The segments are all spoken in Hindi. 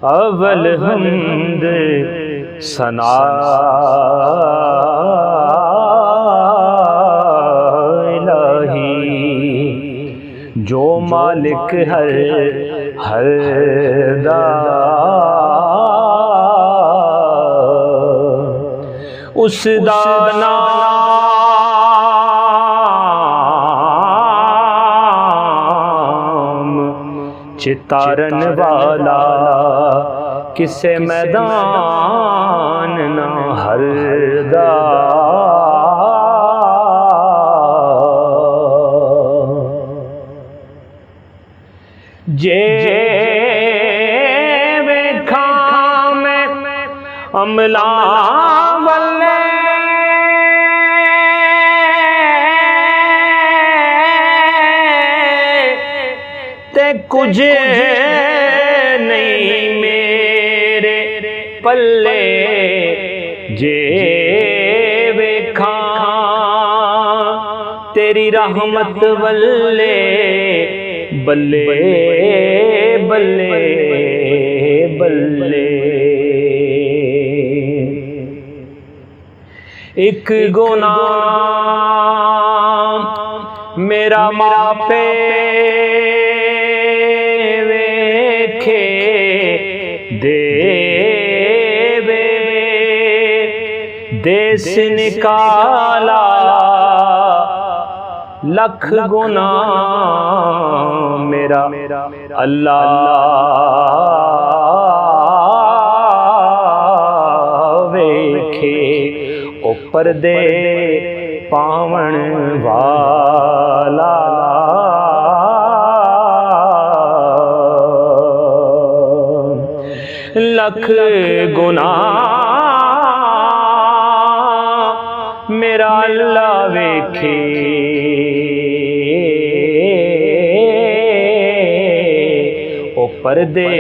अव्वल हम्द सना इलाही, जो मालिक हर दा उस दाना चितारन वाला किसे मैदान ना हरदा। जे वेखा मैं अमला वल्ले ते कुछ नहीं मेरे पल्ले, जे वेखा तेरी रहमत वल्ले बल्ले बल्ले बल्ले। एक गुनाह मेरा मापे वेखे देवे, देश निकाला लख गुना मेरा अल्लाह वेखे। ओ पर्दे पावण वाला लख गुना मेरा अल्लाह वेखे। ओ पर्दे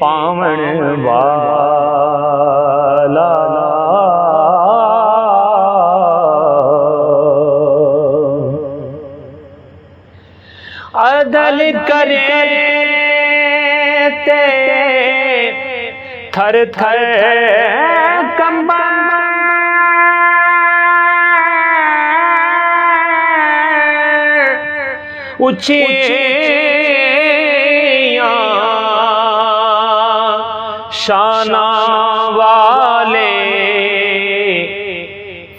पावण वाला अदल करे ते थर थर कंबा, ऊंचियां शाना वाले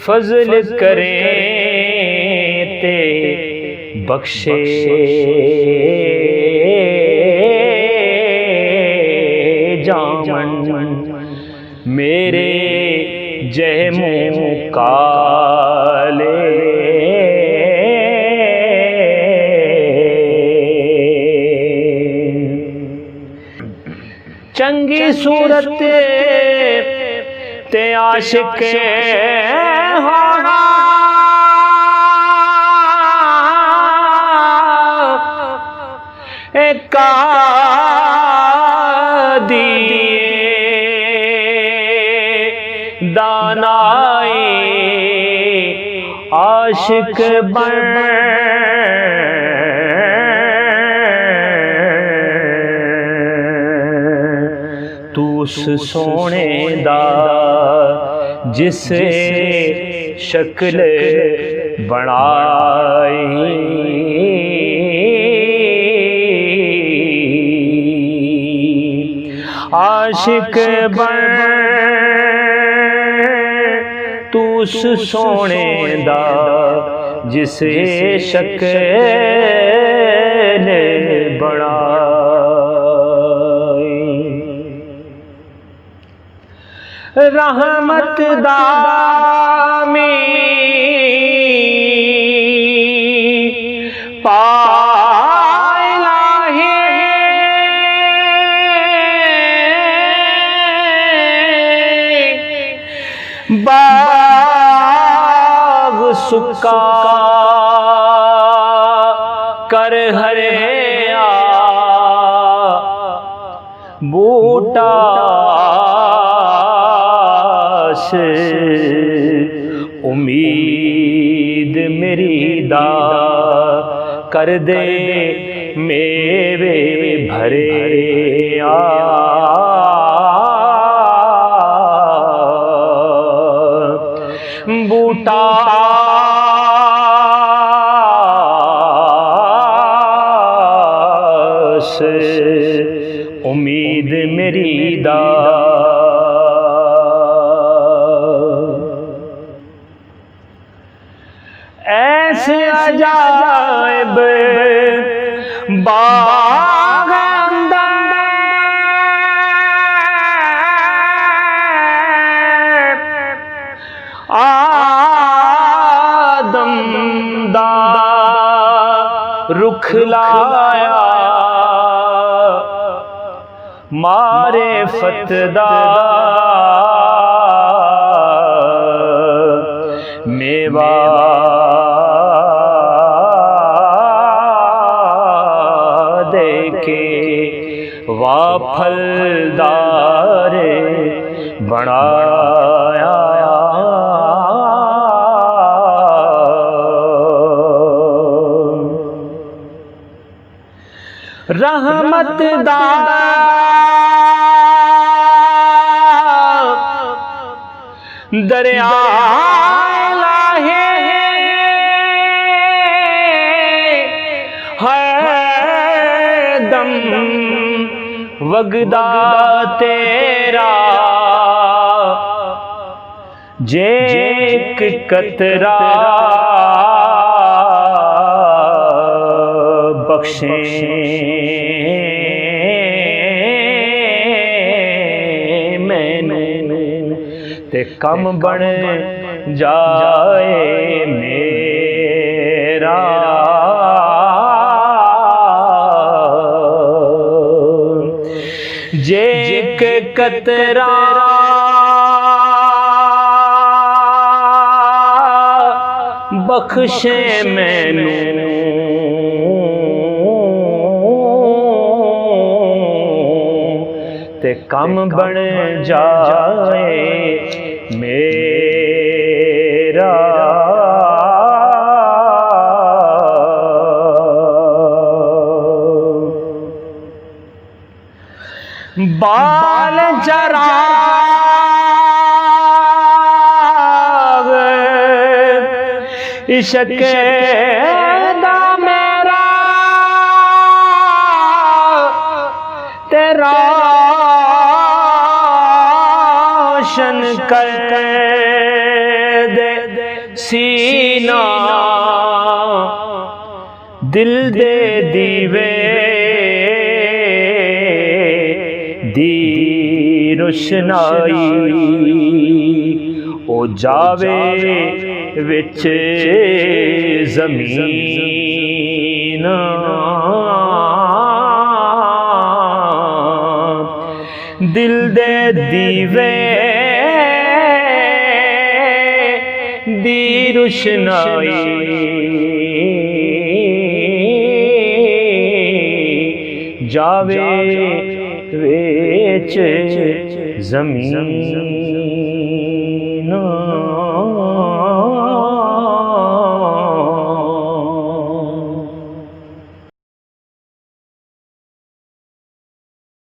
फजल करें ते बख्शे जामन मेरे जहमू काले। चंगी सूरत ते आशिक का दिए दानाए आशिक बन तू उस सोने दा जिसे शक्ल बनाई। आशिक बन तू उस सोने दा जिसे शक्ल बनाई। रहमत दामी बाग सुका कर हरिया बूटा से उम्मीद मेरी दा कर दे मेरे भरे आ। उम्मीद मेरी दा। ऐसे अजाइब बाग आदम दा रुख लाया, मारे फतदा मेवा देके वा फलदार बनाया। रहमत दा दरिया लाहे है दम वगदा तेरा, जेक कतरा बख्शे मैनू ते कम बन जाए मेरा। जेक कतरा बख्शे मैनू ते कम बन जाए मेरा। बाल जरा इश्क दा मेरा तेरा रोशन कर दे सीना, दिल दे दीवे दी रोशनाई ओ जावे विच ज़मीन। दिल दे दीवे दी रोशनाई जावे विच ज़मीन।